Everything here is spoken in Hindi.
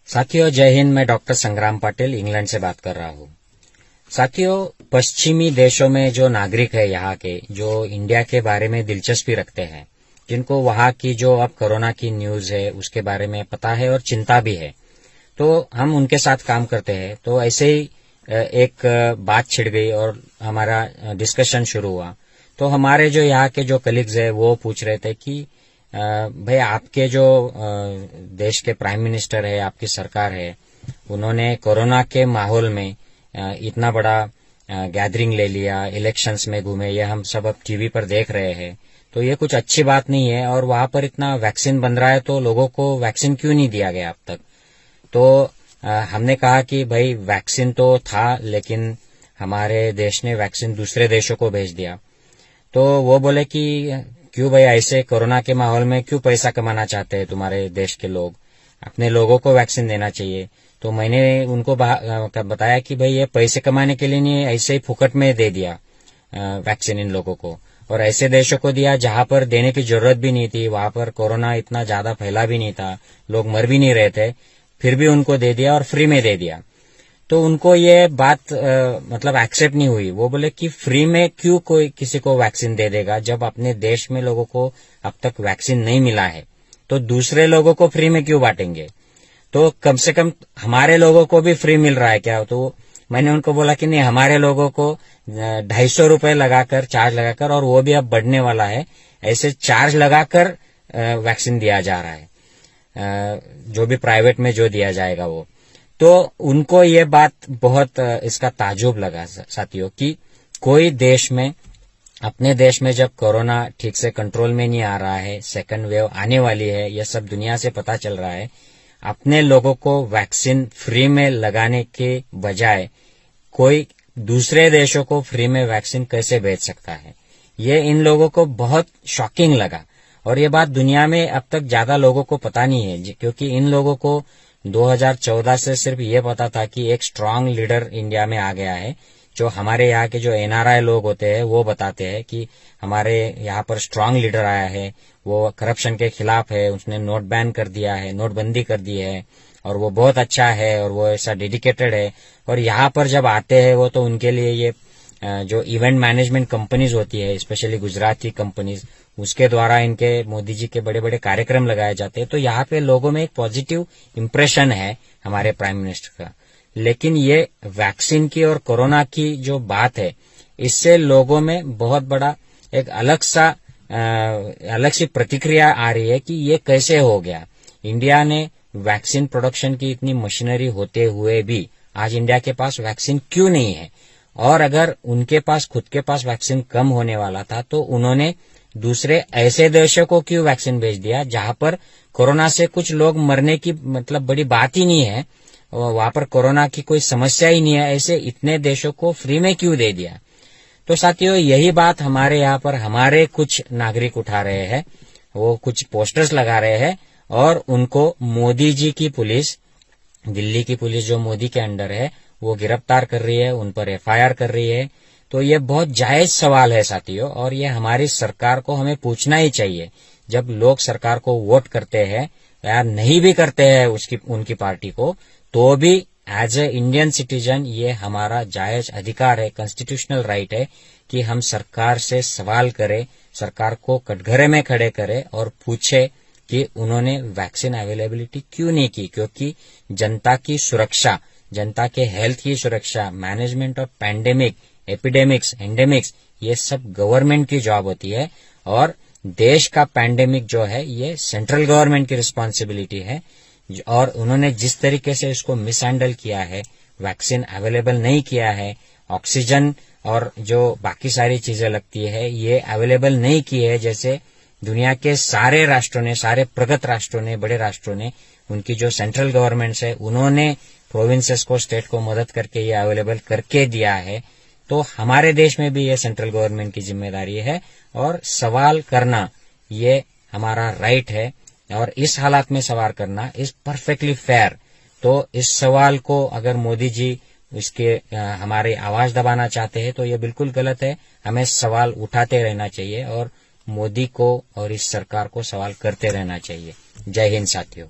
साथियों, जय हिंद। मैं डॉक्टर संग्राम पाटिल इंग्लैंड से बात कर रहा हूँ। साथियों, पश्चिमी देशों में जो नागरिक है यहाँ के, जो इंडिया के बारे में दिलचस्पी रखते हैं, जिनको वहाँ की जो अब कोरोना की न्यूज है उसके बारे में पता है और चिंता भी है, तो हम उनके साथ काम करते हैं। तो ऐसे ही एक बात छिड़ गई और हमारा डिस्कशन शुरू हुआ। तो हमारे जो यहाँ के जो कलीग्स है वो पूछ रहे थे कि भाई, आपके जो देश के प्राइम मिनिस्टर है, आपकी सरकार है, उन्होंने कोरोना के माहौल में इतना बड़ा गैदरिंग ले लिया, इलेक्शंस में घूमे, ये हम सब अब टीवी पर देख रहे हैं। तो ये कुछ अच्छी बात नहीं है। और वहां पर इतना वैक्सीन बन रहा है तो लोगों को वैक्सीन क्यों नहीं दिया गया अब तक? तो हमने कहा कि भाई, वैक्सीन तो था, लेकिन हमारे देश ने वैक्सीन दूसरे देशों को भेज दिया। तो वो बोले कि क्यों भाई, ऐसे कोरोना के माहौल में क्यों पैसा कमाना चाहते हैं तुम्हारे देश के लोग? अपने लोगों को वैक्सीन देना चाहिए। तो मैंने उनको बताया कि भाई, ये पैसे कमाने के लिए नहीं, ऐसे ही फुकट में दे दिया वैक्सीन इन लोगों को। और ऐसे देशों को दिया जहां पर देने की जरूरत भी नहीं थी, वहां पर कोरोना इतना ज्यादा फैला भी नहीं था, लोग मर भी नहीं रहे थे, फिर भी उनको दे दिया और फ्री में दे दिया। तो उनको ये बात मतलब एक्सेप्ट नहीं हुई। वो बोले कि फ्री में क्यों कोई किसी को वैक्सीन दे देगा, जब अपने देश में लोगों को अब तक वैक्सीन नहीं मिला है, तो दूसरे लोगों को फ्री में क्यों बांटेंगे? तो कम से कम हमारे लोगों को भी फ्री मिल रहा है क्या? तो मैंने उनको बोला कि नहीं, हमारे लोगों को 250 रुपए लगाकर, चार्ज लगाकर, और वो भी अब बढ़ने वाला है, ऐसे चार्ज लगाकर वैक्सीन दिया जा रहा है, जो भी प्राइवेट में जो दिया जाएगा वो। तो उनको ये बात बहुत इसका ताजुब लगा साथियों, कि कोई देश में, अपने देश में जब कोरोना ठीक से कंट्रोल में नहीं आ रहा है, सेकंड वेव आने वाली है, यह सब दुनिया से पता चल रहा है, अपने लोगों को वैक्सीन फ्री में लगाने के बजाय कोई दूसरे देशों को फ्री में वैक्सीन कैसे भेज सकता है? ये इन लोगों को बहुत शॉकिंग लगा। और ये बात दुनिया में अब तक ज्यादा लोगों को पता नहीं है, क्योंकि इन लोगों को 2014 से सिर्फ ये पता था कि एक स्ट्रांग लीडर इंडिया में आ गया है। जो हमारे यहाँ के जो एनआरआई लोग होते हैं वो बताते हैं कि हमारे यहाँ पर स्ट्रांग लीडर आया है, वो करप्शन के खिलाफ है, उसने नोट बैन कर दिया है, नोटबंदी कर दी है, और वो बहुत अच्छा है और वो ऐसा डेडिकेटेड है। और यहाँ पर जब आते हैं वो, तो उनके लिए ये जो इवेंट मैनेजमेंट कंपनीज होती है, स्पेशली गुजराती कंपनीज, उसके द्वारा इनके मोदी जी के बड़े बड़े कार्यक्रम लगाए जाते हैं। तो यहाँ पे लोगों में एक पॉजिटिव इंप्रेशन है हमारे प्राइम मिनिस्टर का। लेकिन ये वैक्सीन की और कोरोना की जो बात है, इससे लोगों में बहुत बड़ा एक अलग सी प्रतिक्रिया आ रही है कि ये कैसे हो गया। इंडिया ने वैक्सीन प्रोडक्शन की इतनी मशीनरी होते हुए भी आज इंडिया के पास वैक्सीन क्यों नहीं है? और अगर उनके पास खुद के पास वैक्सीन कम होने वाला था, तो उन्होंने दूसरे ऐसे देशों को क्यों वैक्सीन भेज दिया जहां पर कोरोना से कुछ लोग मरने की मतलब बड़ी बात ही नहीं है, वहां पर कोरोना की कोई समस्या ही नहीं है, ऐसे इतने देशों को फ्री में क्यों दे दिया? तो साथियों, यही बात हमारे यहाँ पर हमारे कुछ नागरिक उठा रहे हैं। वो कुछ पोस्टर्स लगा रहे हैं और उनको मोदी जी की पुलिस, दिल्ली की पुलिस जो मोदी के अंडर है, वो गिरफ्तार कर रही है, उन पर एफआईआर कर रही है। तो ये बहुत जायज सवाल है साथियों, और ये हमारी सरकार को हमें पूछना ही चाहिए। जब लोग सरकार को वोट करते हैं या नहीं भी करते हैं उनकी पार्टी को, तो भी एज ए इंडियन सिटीजन ये हमारा जायज अधिकार है, कॉन्स्टिट्यूशनल राइट है कि हम सरकार से सवाल करें, सरकार को कटघरे में खड़े करें और पूछे कि उन्होंने वैक्सीन अवेलेबिलिटी क्यों नहीं की। क्योंकि जनता की सुरक्षा, जनता के हेल्थ की सुरक्षा, मैनेजमेंट ऑफ पैंडेमिक, एपिडेमिक्स, एंडेमिक्स, ये सब गवर्नमेंट की जॉब होती है। और देश का पैंडेमिक जो है, ये सेंट्रल गवर्नमेंट की रिस्पॉन्सिबिलिटी है। और उन्होंने जिस तरीके से इसको मिसहैंडल किया है, वैक्सीन अवेलेबल नहीं किया है, ऑक्सीजन और जो बाकी सारी चीजें लगती है ये अवेलेबल नहीं की है, जैसे दुनिया के सारे राष्ट्रों ने, सारे प्रगत राष्ट्रों ने, बड़े राष्ट्रों ने, उनकी जो सेंट्रल गवर्नमेंट्स है, उन्होंने प्रोविंसेस को, स्टेट को मदद करके ये अवेलेबल करके दिया है। तो हमारे देश में भी ये सेंट्रल गवर्नमेंट की जिम्मेदारी है और सवाल करना ये हमारा राइट है। और इस हालात में सवाल करना इज परफेक्टली फेयर। तो इस सवाल को अगर मोदी जी इसके हमारी आवाज दबाना चाहते हैं तो ये बिल्कुल गलत है। हमें सवाल उठाते रहना चाहिए और मोदी को और इस सरकार को सवाल करते रहना चाहिए। जय हिंद साथियों।